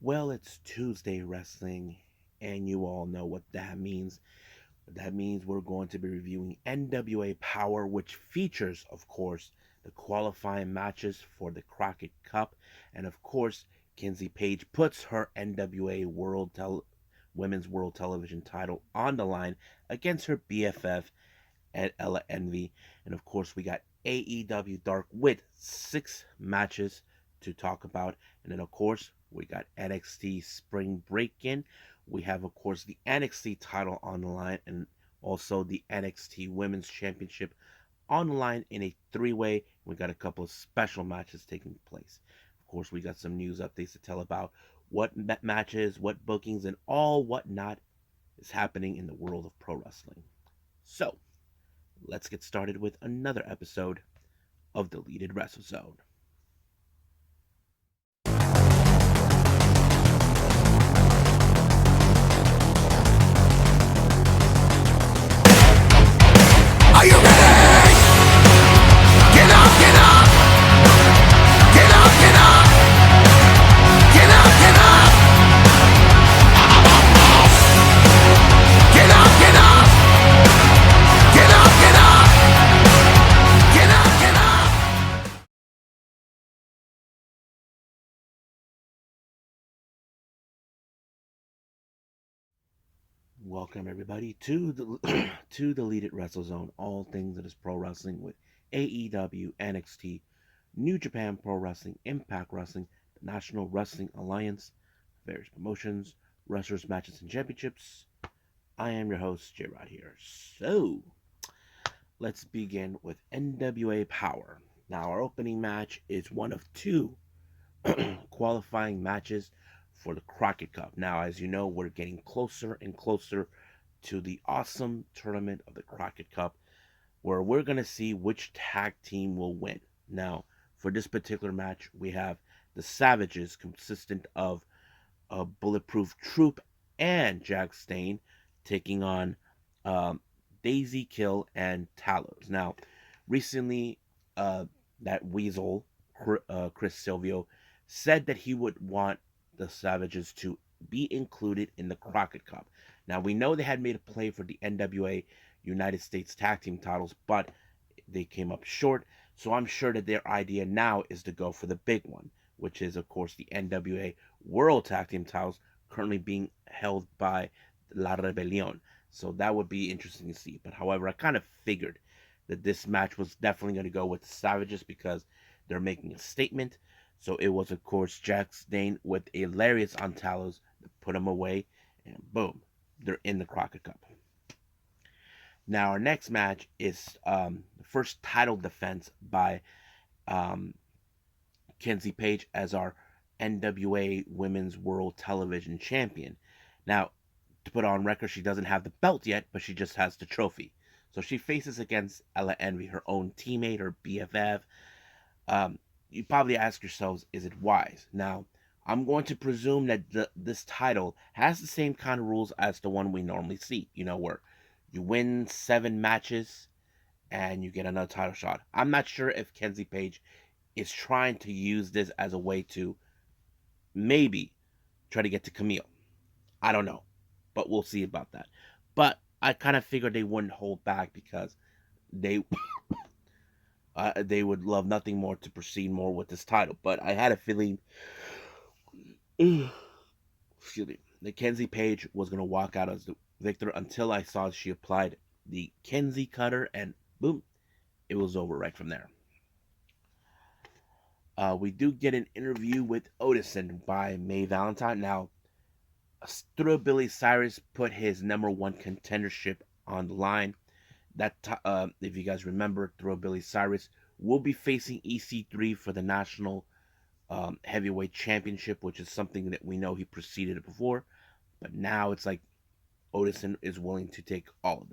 Well, it's Tuesday wrestling, and you all know what that means. That means we're going to be reviewing NWA Powerrr, which features, of course, the qualifying matches for the Crockett Cup, and of course, Kinsey Page puts her NWA Women's World Television title on the line against her BFF at Ella Envy, and of course, we got AEW Dark with 6 matches to talk about, and then of course we got NXT Spring Breakin. We have of course the NXT title on the line, and also the NXT Women's Championship on the line in a three-way. We got a couple of special matches taking place. Of course, we got some news updates to tell about what matches, what bookings, and all whatnot is happening in the world of pro wrestling. So, let's get started with another episode of Deleted Wrestle Zone. Are you ready? Get up, get up! Get up, get up! Get up, get up! Get up, get up! Get up, get up! Get up, get up! Welcome everybody to the to Deleted Wrestle Zone, all things that is pro wrestling with AEW, NXT, New Japan Pro Wrestling, Impact Wrestling, the National Wrestling Alliance, various promotions, wrestlers, matches, and championships. I am your host, J Rod here. So let's begin with NWA Powerrr. Now our opening match is one of two qualifying matches for the Crockett Cup. Now, as you know, we're getting closer and closer to the awesome tournament of the Crockett Cup, where we're going to see which tag team will win. Now, for this particular match, we have the Savages, consistent of Bulletproof Troop and Jack Stain, taking on um, Daisy Kill and Talos. Now, recently, that Weasel, Chris Silvio, said that he would want the Savages to be included in the Crockett Cup. Now, we know they had made a play for the NWA United States Tag Team titles, but they came up short. So I'm sure that their idea now is to go for the big one, which is, of course, the NWA World Tag Team titles currently being held by La Rebelión. So that would be interesting to see. But however, I kind of figured that this match was definitely going to go with the Savages because they're making a statement. So it was, of course, Jack Stain with a lariat on Talos to put him away, and boom, they're in the Crockett Cup. Now, our next match is the first title defense by um, Kenzie Page as our NWA Women's World Television Champion. Now, to put on record, she doesn't have the belt yet, but she just has the trophy. So she faces against Ella Envy, her own teammate, her BFF. You probably ask yourselves, is it wise? Now, I'm going to presume that this title has the same kind of rules as the one we normally see. You know, where you win 7 matches and you get another title shot. I'm not sure if Kenzie Page is trying to use this as a way to maybe try to get to Camille. I don't know, but we'll see about that. But I kind of figured they wouldn't hold back because they they would love nothing more to proceed more with this title. But I had a feeling, excuse me, that Kenzie Page was going to walk out as the victor until I saw she applied the Kenzie cutter, and boom, it was over right from there. We do get an interview with Odison by May Valentine. Now, Billy Cyrus put his #1 contendership on the line. If you guys remember, Billy Cyrus will be facing EC3 for the National Heavyweight Championship, which is something that we know he preceded before. But now it's like Odison is willing to take all of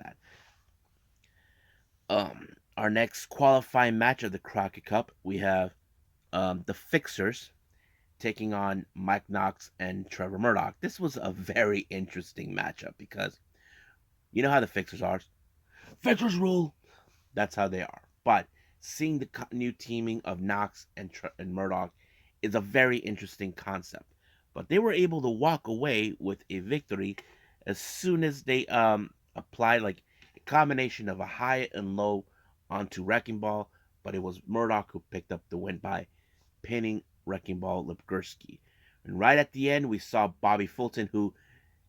that. Our next qualifying match of the Crockett Cup, we have the Fixers taking on Mike Knox and Trevor Murdoch. This was a very interesting matchup because you know how the Fixers are. Fixers rule. That's how they are. But seeing the new teaming of Knox and Murdoch is a very interesting concept. but they were able to walk away with a victory as soon as they applied like a combination of a high and low onto Wrecking Ball, but it was Murdoch who picked up the win by pinning Wrecking Ball Lipgursky. And right at the end, we saw Bobby Fulton, who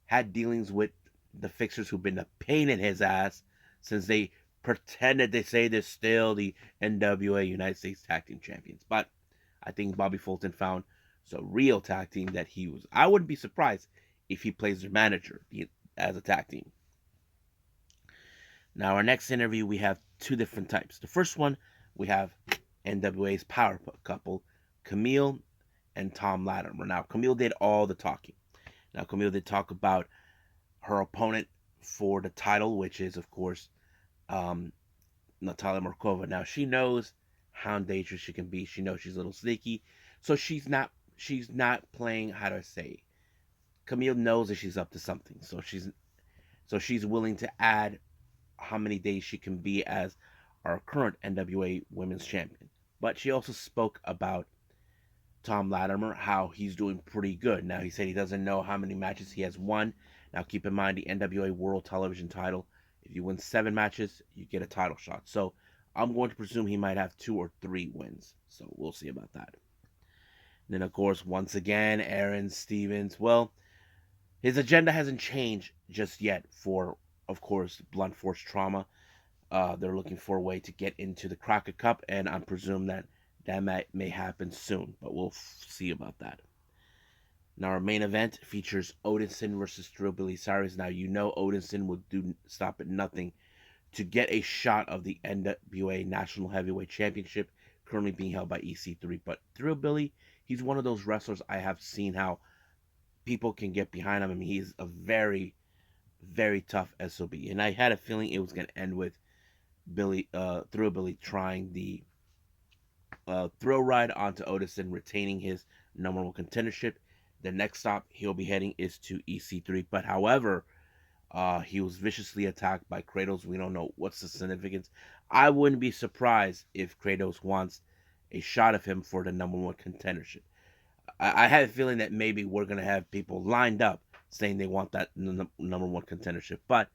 had dealings with the Fixers, who've been a pain in his ass since they pretended they say they're still the NWA United States Tag Team Champions. But I think Bobby Fulton found a real tag team that he was. I wouldn't be surprised if he plays their manager as a tag team. Now, our next interview, we have two different types. The first one, we have NWA's power couple, Camille and Tom Latimer. Now, Camille did all the talking. Now, Camille did talk about her opponent for the title, which is, of course, Natalia Markova. Now, she knows how dangerous she can be. She knows she's a little sneaky, so she's not playing. How do I say? Camille knows that she's up to something, so she's willing to add how many days she can be as our current NWA Women's Champion. But she also spoke about Tom Latimer, how he's doing pretty good. Now, he said he doesn't know how many matches he has won. Now, keep in mind the NWA World Television title. If you win 7 matches, you get a title shot. So, I'm going to presume he might have 2 or 3 wins. So, we'll see about that. And then, of course, once again, Aaron Stevens. Well, his agenda hasn't changed just yet for, of course, blunt force trauma. They're looking for a way to get into the Crockett Cup, and I presume that may happen soon, but we'll see about that. Now, our main event features Odinson versus Billy Cyrus. Now, you know Odinson will stop at nothing to get a shot of the NWA National Heavyweight Championship, currently being held by EC3. But Billy, he's one of those wrestlers I have seen how people can get behind him. I mean, he's a very, very tough SOB. And I had a feeling it was going to end with Billy trying the thrill ride onto Odinson, retaining his number 1 contendership. The next stop he'll be heading is to EC3. But however, he was viciously attacked by Kratos. We don't know what's the significance. I wouldn't be surprised if Kratos wants a shot of him for the number 1 contendership. I have a feeling that maybe we're going to have people lined up saying they want that number 1 contendership. But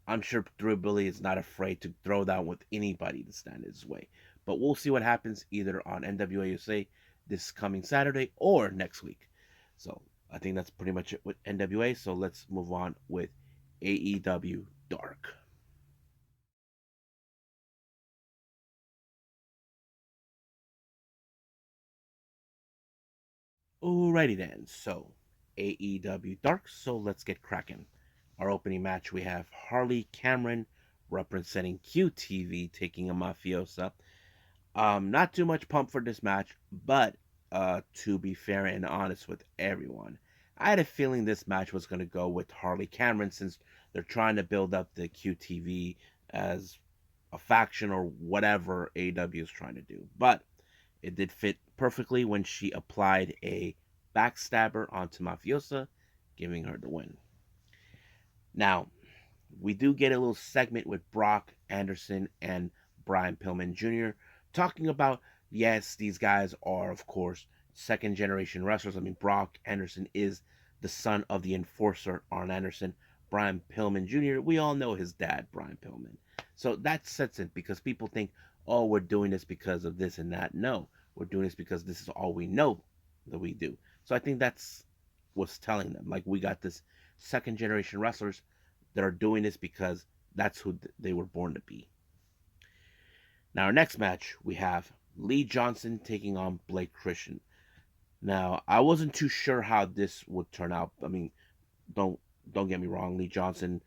I'm sure Billy is not afraid to throw down with anybody to stand in his way. But we'll see what happens either on NWA USA this coming Saturday or next week. So I think that's pretty much it with NWA. So let's move on with AEW Dark. Alrighty then. So AEW Dark. So let's get cracking. Our opening match, we have Harley Cameron representing QTV taking a mafiosa. Not too much pump for this match, but to be fair and honest with everyone, I had a feeling this match was going to go with Harley Cameron since they're trying to build up the QTV as a faction or whatever AEW is trying to do. But it did fit perfectly when she applied a backstabber onto Mafiosa, giving her the win. Now, we do get a little segment with Brock Anderson and Brian Pillman Jr. talking about, yes, these guys are, of course, second generation wrestlers. I mean, Brock Anderson is the son of the enforcer, Arn Anderson. Brian Pillman Jr., we all know his dad, Brian Pillman. So that sets it because people think, oh, we're doing this because of this and that. No, we're doing this because this is all we know that we do. So I think that's what's telling them. Like, we got this second generation wrestlers that are doing this because that's who they were born to be. Now, our next match, we have Lee Johnson taking on Blake Christian. Now, I wasn't too sure how this would turn out. I mean, don't get me wrong. Lee Johnson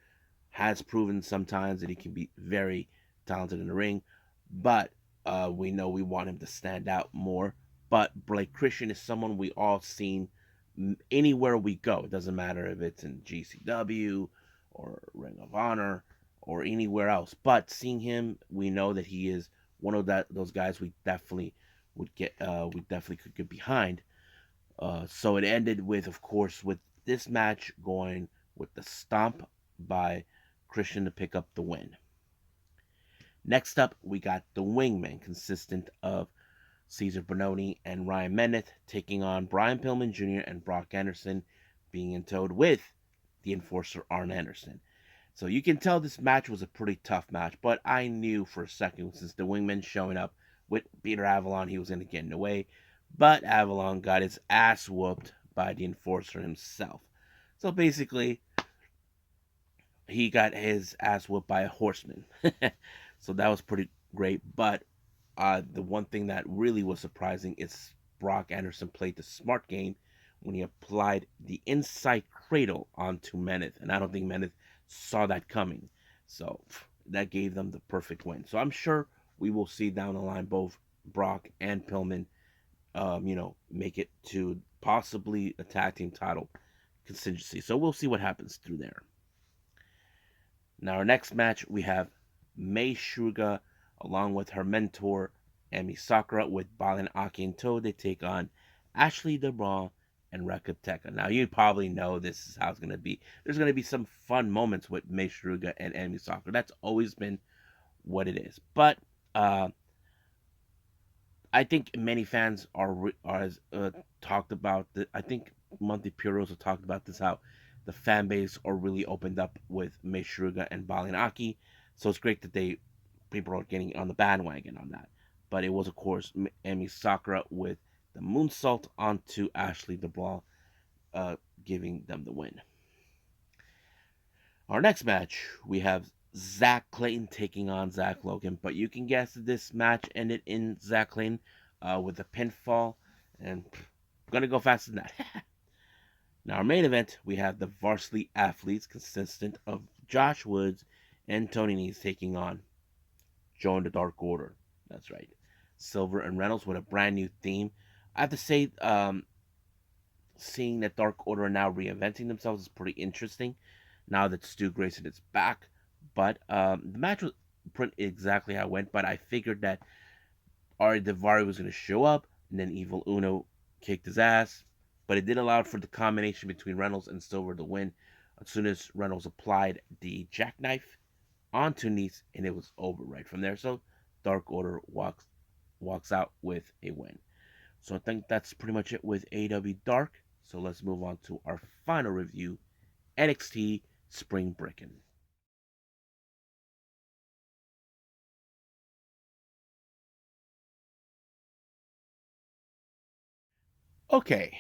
has proven sometimes that he can be very talented in the ring, but we know we want him to stand out more. But Blake Christian is someone we all seen anywhere we go. It doesn't matter if it's in GCW or Ring of Honor or anywhere else. But seeing him, we know that he is one of those guys we definitely could get behind. So it ended with, of course, with this match going with the stomp by Christian to pick up the win. Next up, we got the Wingmen, consistent of Cesar Bononi and Ryan Mendez taking on Brian Pillman Jr. and Brock Anderson, being in towed with the enforcer Arn Anderson. So you can tell this match was a pretty tough match, but I knew for a second since the Wingman showing up with Peter Avalon, he was going to get in the way. But Avalon got his ass whooped by the enforcer himself. So basically, he got his ass whooped by a horseman. So that was pretty great. But the one thing that really was surprising is Brock Anderson played the smart game when he applied the inside cradle onto Mendez. And I don't think Mendez saw that coming. So that gave them the perfect win. So I'm sure we will see down the line both Brock and Pillman, make it to possibly a tag team title contingency. So we'll see what happens through there. Now, our next match, we have Mei Suga along with her mentor, Emi Sakura, with Balin Aki and tow. They take on Ashley DeBron and Reka Teka. Now, you probably know this is how it's going to be. There's going to be some fun moments with Mei Suga and Emi Sakura. That's always been what it is. But I think many fans are talked about. I think Monty Puros have talked about this, how the fan base are really opened up with Mei Suga and Balin Aki. So it's great that people are getting on the bandwagon on that. But it was, of course, Emi Sakura with the moonsault onto Ashley DeBlanc, giving them the win. Our next match, we have Zach Clayton taking on Zach Logan. But you can guess that this match ended in Zach Clayton with a pinfall. And I'm going to go faster than that. Now, our main event, we have the varsity athletes consistent of Josh Woods and Tony Nese taking on Joe and the Dark Order. That's right. Silver and Reynolds with a brand new theme. I have to say, seeing that Dark Order are now reinventing themselves is pretty interesting now that Stu Grayson is back. But the match was pretty exactly how it went, but I figured that Ari Daivari was going to show up, and then Evil Uno kicked his ass. But it did allow for the combination between Reynolds and Silver to win as soon as Reynolds applied the jackknife onto Nese, and it was over right from there. So Dark Order walks out with a win. So I think that's pretty much it with AEW Dark. So let's move on to our final review, NXT Spring Breakin. Okay,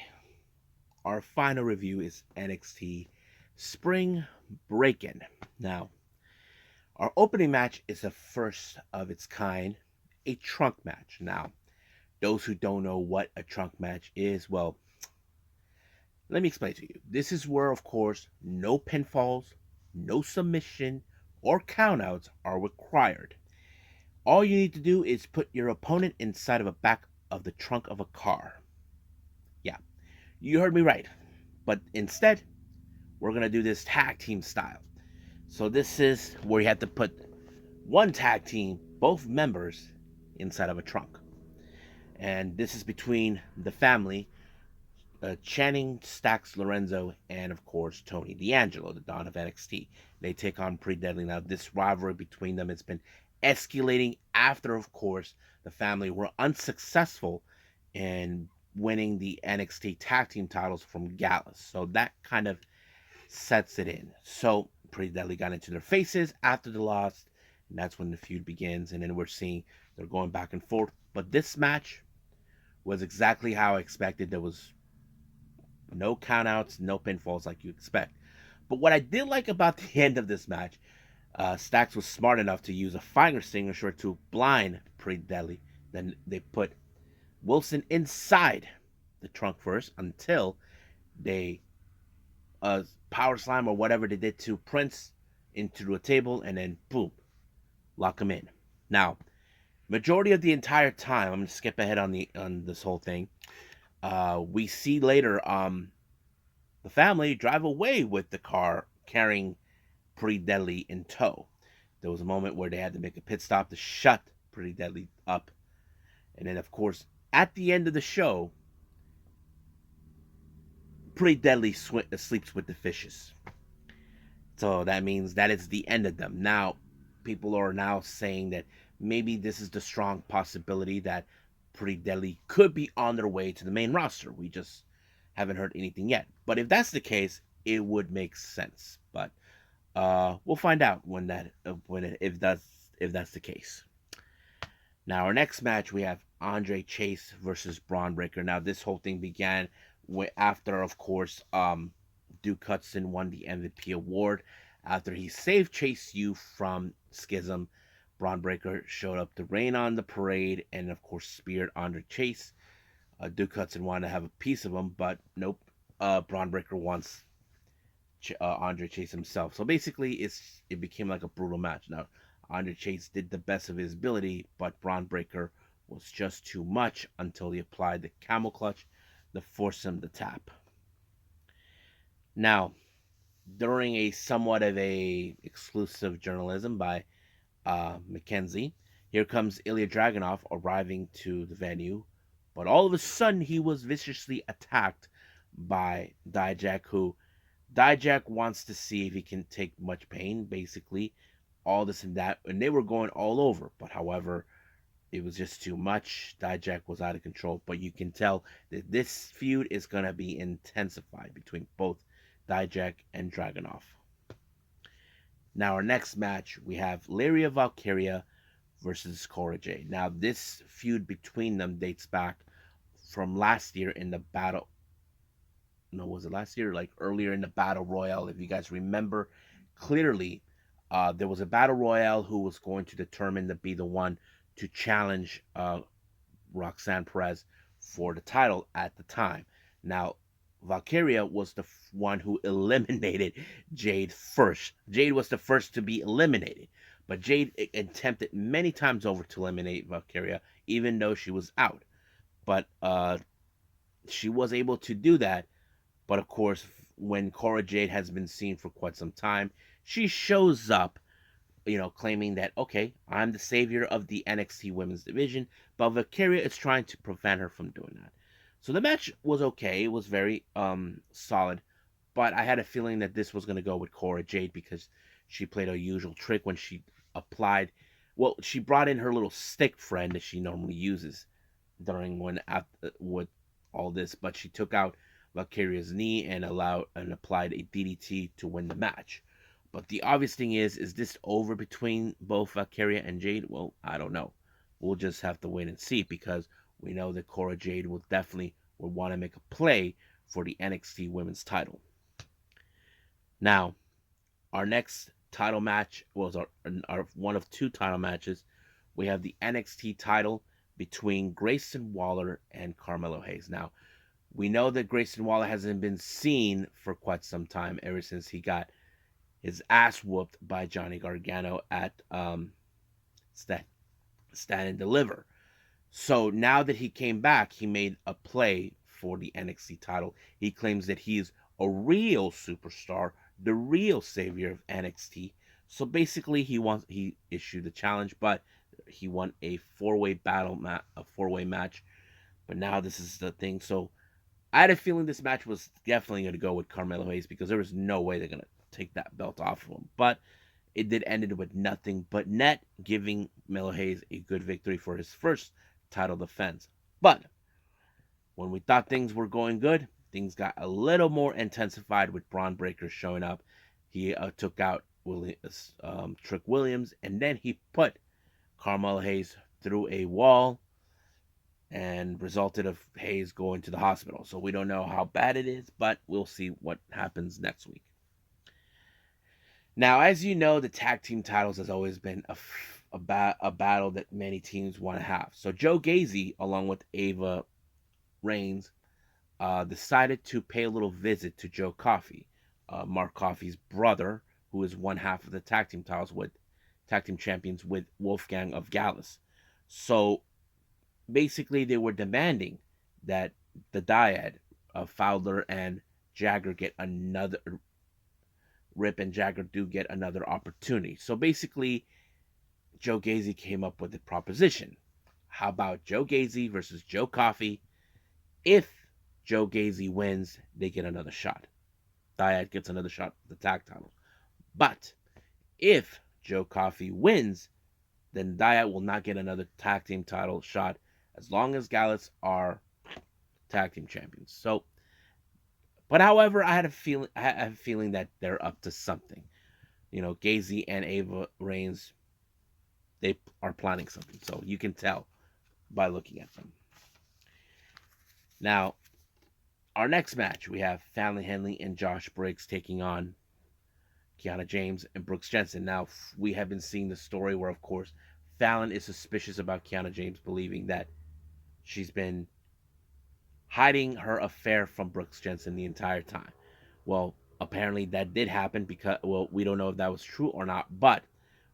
our final review is NXT Spring Breakin. Now, our opening match is the first of its kind, a trunk match. Now, those who don't know what a trunk match is, well, let me explain to you. This is where, of course, no pinfalls, no submission, or countouts are required. All you need to do is put your opponent inside of the back of the trunk of a car. Yeah, you heard me right. But instead, we're going to do this tag team style. So this is where you have to put one tag team, both members, inside of a trunk. And this is between the family, Channing, Stax, Lorenzo, and of course Tony D'Angelo, the Don of NXT. They take on Pretty Deadly. Now this rivalry between them has been escalating after, of course, the family were unsuccessful in winning the NXT tag team titles from Gallus. So that kind of sets it in. So Pretty Deadly got into their faces after the loss, and that's when the feud begins. And then we're seeing they're going back and forth. But this match was exactly how I expected. There was no countouts, no pinfalls like you expect. But what I did like about the end of this match, Stax was smart enough to use a fire extinguisher to blind Pretty Deadly. Then they put Wilson inside the trunk first until they power slam or whatever they did to Prince into a table, and then boom, lock him in. Now, majority of the entire time, I'm gonna skip ahead on this whole thing. We see later the family drive away with the car carrying Pretty Deadly in tow. There was a moment where they had to make a pit stop to shut Pretty Deadly up. And then, of course, at the end of the show, Pretty Deadly sleeps with the fishes. So that means that it's the end of them. Now, people are now saying that maybe this is the strong possibility that Pretty Deadly could be on their way to the main roster. We just haven't heard anything yet. But if that's the case, it would make sense. But we'll find out if that's the case. Now our next match we have Andre Chase versus Braun Breaker. Now this whole thing began after, of course, Duke Hudson won the MVP award after he saved Chase U from Schism. Braun Breaker showed up to rain on the parade and, of course, speared Andre Chase. Duke Hudson wanted to have a piece of him, but nope. Braun Breaker wants Andre Chase himself. So basically, it became like a brutal match. Now, Andre Chase did the best of his ability, but Braun Breaker was just too much until he applied the camel clutch to force him to tap. Now, during a somewhat of a exclusive journalism by Mackenzie, here comes Ilya Dragunov arriving to the venue, but all of a sudden he was viciously attacked by Dijak, who Dijak wants to see if he can take much pain, basically, all this and that, and they were going all over, but however, it was just too much. Dijak was out of control, but you can tell that this feud is going to be intensified between both Dijak and Dragunov. Now, our next match, we have Lyria Valkyria versus Cora Jade. Now, this feud between them dates back from last year in the battle. No, was it last year? Like earlier in the Battle Royale, if you guys remember clearly, there was a Battle Royale who was going to determine to be the one to challenge Roxanne Perez for the title at the time. Now, Valkyria was the one who eliminated Jade first. Jade was the first to be eliminated. But Jade attempted many times over to eliminate Valkyria, even though she was out. But she was able to do that. But of course, when Cora Jade has been seen for quite some time, she shows up, claiming that, okay, I'm the savior of the NXT women's division, but Valkyria is trying to prevent her from doing that. So the match was okay. It was very solid, but I had a feeling that this was going to go with Cora Jade because she played a usual trick when she applied. Well, she brought in her little stick friend that she normally uses with all this, but she took out Valkyria's knee and applied a DDT to win the match. But the obvious thing is this over between both Valkyria and Jade? Well, I don't know. We'll just have to wait and see because we know that Cora Jade will want to make a play for the NXT Women's title. Now, our next title match was our one of two title matches. We have the NXT title between Grayson Waller and Carmelo Hayes. Now, we know that Grayson Waller hasn't been seen for quite some time, ever since he got his ass whooped by Johnny Gargano at Stand and Deliver. So now that he came back, he made a play for the NXT title. He claims that he's a real superstar, the real savior of NXT. So basically, he issued the challenge, but he won a four-way match. But now this is the thing. So I had a feeling this match was definitely going to go with Carmelo Hayes because there was no way they're going to take that belt off of him. But it did end it with nothing but net, giving Melo Hayes a good victory for his first title defense. But when we thought things were going good, things got a little more intensified with Braun Breaker showing up. He took out Trick Williams, and then he put Carmelo Hayes through a wall and resulted of Hayes going to the hospital. So we don't know how bad it is, but we'll see what happens next week. Now, as you know, the tag team titles has always been a battle that many teams want to have. So Joe Gacy, along with Ava Reigns, decided to pay a little visit to Joe Coffey, Mark Coffey's brother, who is one half of the tag team champions with Wolfgang of Gallus. So basically, they were demanding that the dyad of Fowler and Jagger get another. Rip and Jagger do get another opportunity. So basically, Joe Gacy came up with the proposition. How about Joe Gacy versus Joe Coffey? If Joe Gacy wins, they get another shot. Dyad gets another shot at the tag title. But if Joe Coffey wins, then Dyad will not get another tag team title shot as long as Gallus are tag team champions. So, but however, I have a feeling that they're up to something. Gazy and Ava Reigns, they are planning something. So you can tell by looking at them. Now, our next match, we have Fallon Henley and Josh Briggs taking on Kiana James and Brooks Jensen. Now, we have been seeing the story where, of course, Fallon is suspicious about Kiana James, believing that she's been hiding her affair from Brooks Jensen the entire time. Well, apparently that did happen because, well, we don't know if that was true or not, but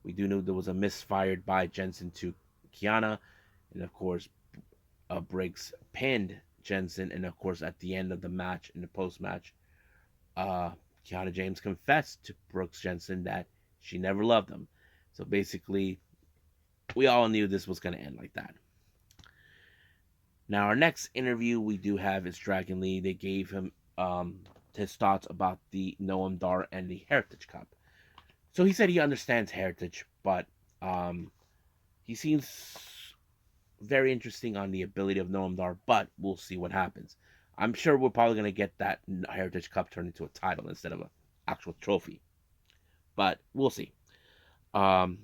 we do know there was a misfired by Jensen to Kiana, and of course, Briggs pinned Jensen, and of course, at the end of the match, in the post match, uh, Kiana James confessed to Brooks Jensen that she never loved him. So basically, we all knew this was going to end like that. Now, our next interview we do have is Dragon Lee. They gave him his thoughts about the Noam Dar and the Heritage Cup. So he said he understands Heritage, but he seems very interesting on the ability of Noam Dar, but we'll see what happens. I'm sure we're probably going to get that Heritage Cup turned into a title instead of an actual trophy. But we'll see. Um,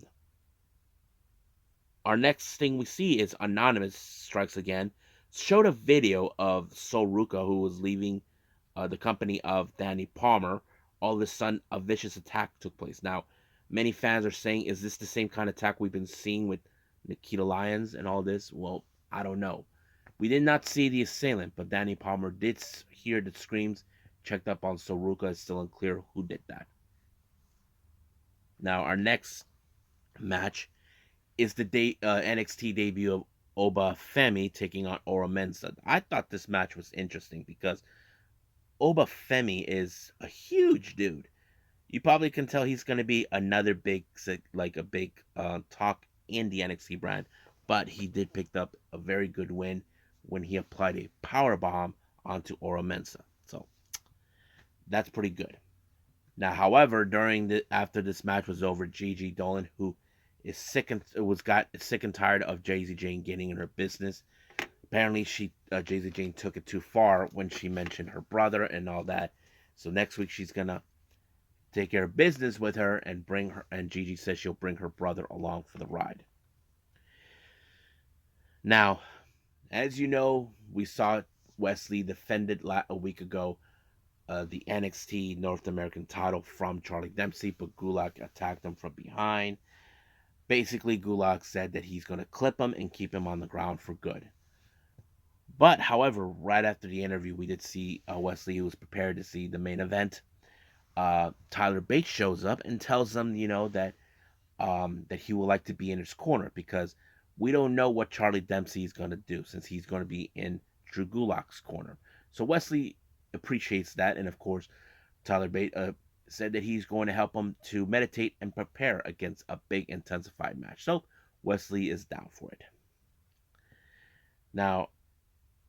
our next thing we see is Anonymous strikes again. Showed a video of Sol Ruka, who was leaving the company of Danny Palmer. All of a sudden, a vicious attack took place. Now, many fans are saying, is this the same kind of attack we've been seeing with Nikita Lyons and all this? Well, I don't know. We did not see the assailant, but Danny Palmer did hear the screams, checked up on Sol Ruka. It's still unclear who did that. Now, our next match is the NXT debut of Oba Femi taking on Oro Mensah. I thought this match was interesting because Oba Femi is a huge dude. You probably can tell he's going to be another big, like a big talk in the NXT brand, but he did pick up a very good win when he applied a power bomb onto Oro Mensah. So that's pretty good. Now, however, after this match was over, Gigi Dolan, who is got sick and tired of Daisy Jane getting in her business. Apparently, Daisy Jane took it too far when she mentioned her brother and all that. So next week she's gonna take care of business with her and bring her. And Gigi says she'll bring her brother along for the ride. Now, as you know, we saw Wesley defended a week ago the NXT North American title from Charlie Dempsey, but Gulak attacked him from behind. Basically, Gulak said that he's going to clip him and keep him on the ground for good. But, however, right after the interview, we did see Wesley, who was prepared to see the main event. Tyler Bates shows up and tells them, that he would like to be in his corner because we don't know what Charlie Dempsey is going to do since he's going to be in Drew Gulak's corner. So Wesley appreciates that, and of course, Tyler Bates said that he's going to help him to meditate and prepare against a big intensified match. So Wesley is down for it. Now,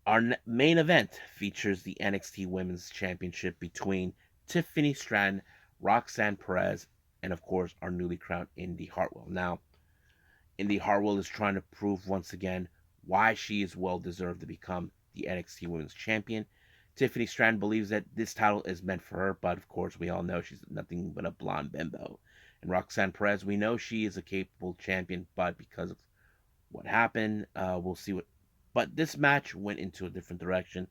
our main event features the NXT Women's Championship between Tiffany Stratton, Roxanne Perez, and of course our newly crowned Indy Hartwell. Now, Indy Hartwell is trying to prove once again why she is well deserved to become the NXT Women's Champion. Tiffany Stratton believes that this title is meant for her, but of course we all know she's nothing but a blonde bimbo. And Roxanne Perez, we know she is a capable champion, but because of what happened, we'll see what. But this match went into a different direction.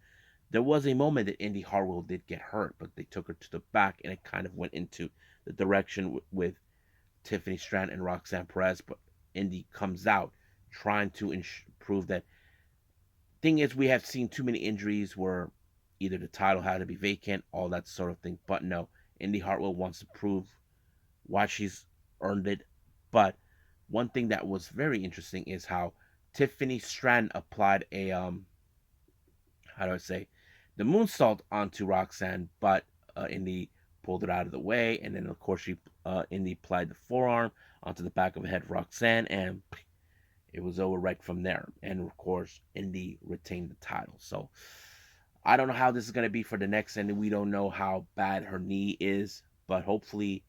There was a moment that Indy Hartwell did get hurt, but they took her to the back, and it kind of went into the direction with Tiffany Stratton and Roxanne Perez. But Indy comes out trying to prove that. Thing is, we have seen too many injuries where either the title had to be vacant, all that sort of thing. But no, Indy Hartwell wants to prove why she's earned it. But one thing that was very interesting is how Tiffany Stratton applied a how do I say, the moonsault onto Roxanne, but Indy pulled it out of the way, and then of course Indy applied the forearm onto the back of the head of Roxanne, and it was over right from there. And of course, Indy retained the title. So I don't know how this is going to be for the next, and we don't know how bad her knee is, but hopefully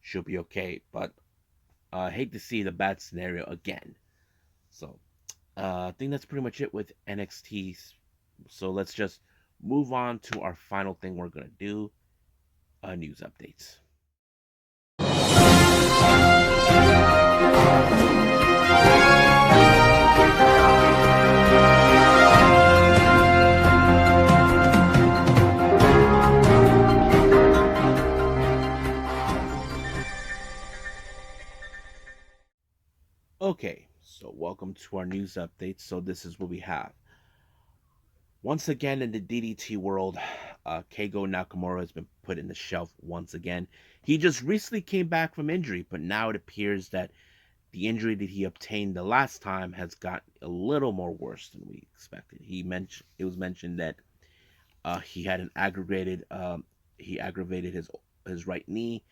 she'll be okay. But I hate to see the bad scenario again. So I think that's pretty much it with NXT. So let's just move on to our final thing we're gonna do: news updates. Okay, so welcome to our news updates. So this is what we have. Once again in the DDT world, Keigo Nakamura has been put in the shelf once again. He just recently came back from injury, but now it appears that the injury that he obtained the last time has got a little more worse than we expected. It was mentioned that he had an aggravated his right knee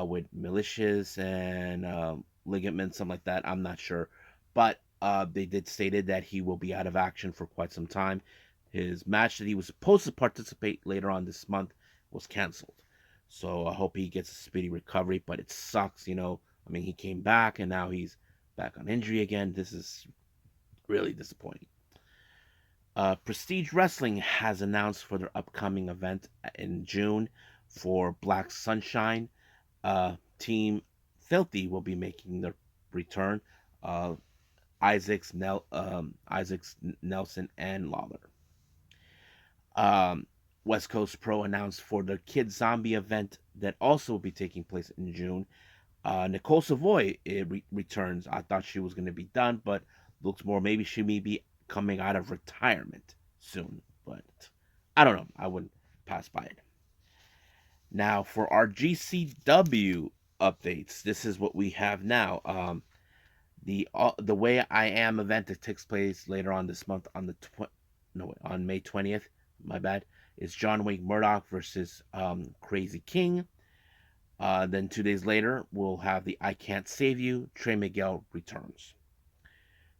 with malicious and ligaments, something like that. I'm not sure, but they did stated that he will be out of action for quite some time. His match that he was supposed to participate later on this month was canceled. So I hope he gets a speedy recovery, but it sucks, you know. I mean, he came back and now he's back on injury again. This is really disappointing. Prestige Wrestling has announced for their upcoming event in June for Black Sunshine. Team Filthy will be making their return. Uh, Isaacs, Nelson, and Lawler. West Coast Pro announced for their Kid Zombie event that also will be taking place in June. Nicole Savoy returns. I thought she was going to be done, but looks more maybe she may be coming out of retirement soon. But I don't know. I wouldn't pass by it. Now for our GCW updates, this is what we have now. The Way I Am event that takes place later on this month on on May 20th. My bad. Is John Wayne Murdoch versus Crazy King. Then 2 days later, we'll have the I Can't Save You. Trey Miguel returns.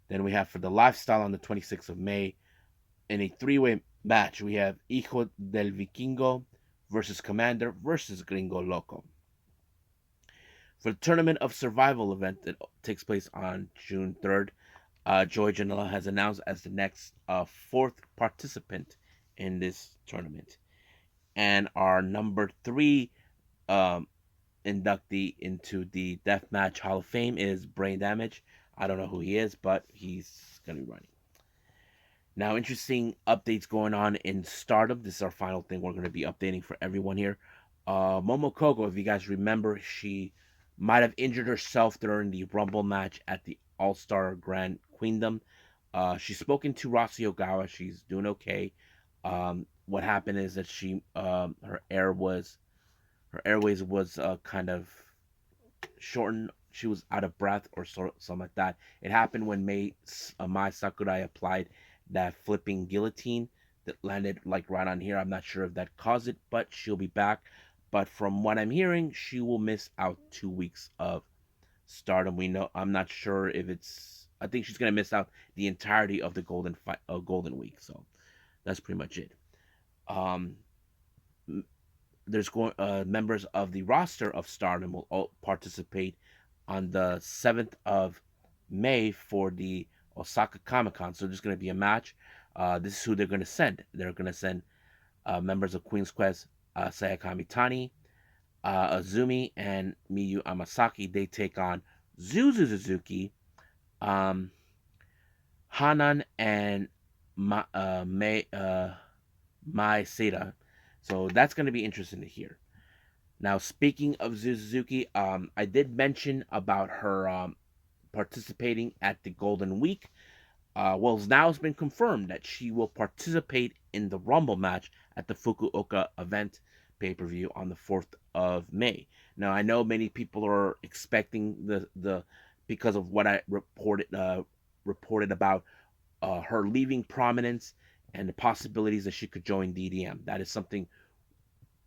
Then we have for the Lifestyle on the 26th of May, in a three-way match, we have Hijo del Vikingo versus Commander versus Gringo Loco. For the Tournament of Survival event that takes place on June 3rd, Joey Janela has announced as the next fourth participant in this tournament. And our number 3 inductee into the Deathmatch Hall of Fame is Brain Damage. I don't know who he is, but he's going to be running. Now, interesting updates going on in Stardom. This is our final thing we're going to be updating for everyone here. Momo Kogo, if you guys remember, she might have injured herself during the Rumble match at the All-Star Grand Queendom. She's spoken to Rossy Ogawa. She's doing okay. What happened is that her airways was kind of shortened. She was out of breath or something like that. It happened when Mai Sakurai applied that flipping guillotine that landed like right on here. I'm not sure if that caused it, but she'll be back. But from what I'm hearing, she will miss out 2 weeks of Stardom. I'm not sure if it's. I think she's gonna miss out the entirety of the Golden Week. So that's pretty much it. There's members of the roster of Stardom will all participate on the 7th of May for the Osaka Comic-Con. So there's going to be a match. This is who they're going to send. They're going to send members of Queen's Quest, Sayaka Mitani, Azumi, and Miyu Amasaki. They take on Zuzu Suzuki, Hanan, and Mai Seda. So that's going to be interesting to hear. Now, speaking of Suzuki, I did mention about her participating at the Golden Week. Well, now it's been confirmed that she will participate in the Rumble match at the Fukuoka event pay-per-view on the 4th of May. Now, I know many people are expecting the because of what I reported about her leaving prominence and the possibilities that she could join DDM. That is something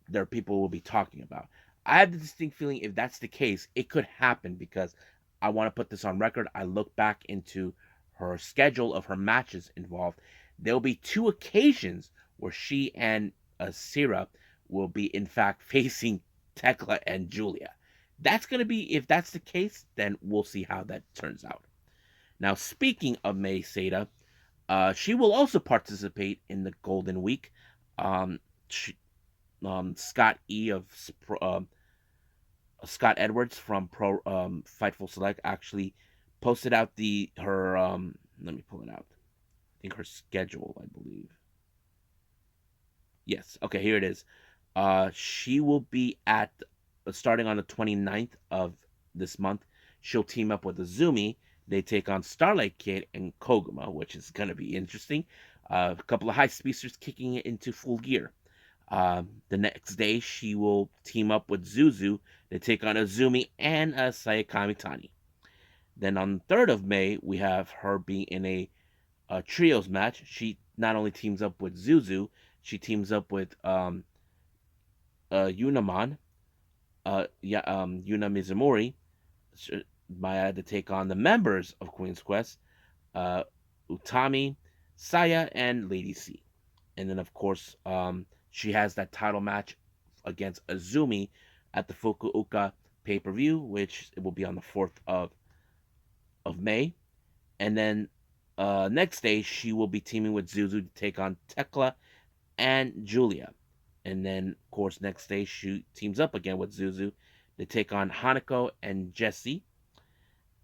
that people will be talking about. I have the distinct feeling if that's the case, it could happen because I want to put this on record. I look back into her schedule of her matches involved. There'll be 2 occasions where she and Sierra will be, in fact, facing Tekla and Julia. That's going to be, if that's the case, then we'll see how that turns out. Now, speaking of May Seda, she will also participate in the Golden Week. Um, she, Scott E of Scott Edwards from Pro Fightful Select actually posted out the her let me pull it out. I think her schedule, I believe. Yes. Okay, here it is. She will be at starting on the 29th of this month. She'll team up with Azumi. They take on Starlight Kid and Koguma, which is gonna be interesting. A couple of high speedsters kicking it into full gear. The next day, she will team up with Zuzu. They take on Azumi and Sayakami Tani. Then on the 3rd of May, we have her being in a trios match. She not only teams up with Zuzu, she teams up with Yunaman, Yuna Mizumori, Maya to take on the members of Queen's Quest, uh, Utami, Saya, and Lady C. And then, of course, she has that title match against Azumi at the Fukuoka pay per view, which it will be on the 4th of May. And then next day, she will be teaming with Zuzu to take on Tekla and Julia. And then, of course, next day, she teams up again with Zuzu to take on Hanako and Jesse.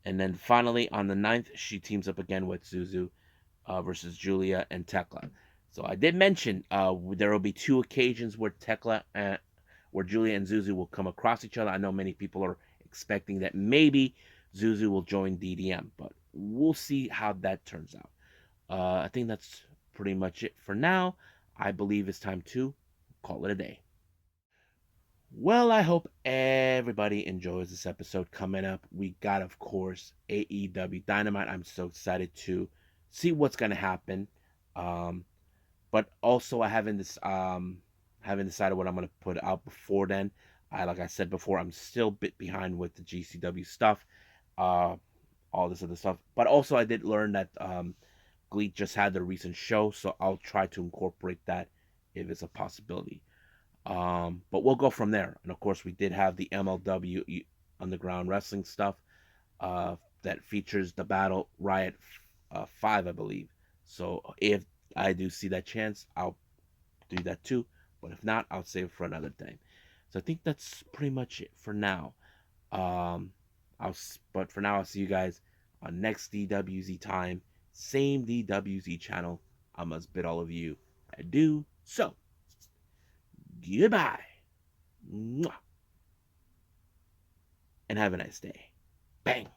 And then finally, on the 9th, she teams up again with Zuzu versus Julia and Tekla. So I did mention there will be 2 occasions where where Julia and Zuzu will come across each other. I know many people are expecting that maybe Zuzu will join DDM, but we'll see how that turns out. I think that's pretty much it for now. I believe it's time to call it a day. Well, I hope everybody enjoys this episode. Coming up, we got, of course, AEW Dynamite. I'm so excited to see what's going to happen. But also, I haven't decided what I'm going to put out before then. Like I said before, I'm still a bit behind with the GCW stuff, all this other stuff. But also, I did learn that Glee just had their recent show, so I'll try to incorporate that if it's a possibility. But we'll go from there. And of course, we did have the MLW Underground Wrestling stuff that features the Battle Riot 5, I believe. So if I do see that chance, I'll do that too. But if not, I'll save it for another time. So I think that's pretty much it for now. But for now, I'll see you guys on next DWZ time, same DWZ channel. I must bid all of you adieu. So goodbye. Mwah. And have a nice day. Bang.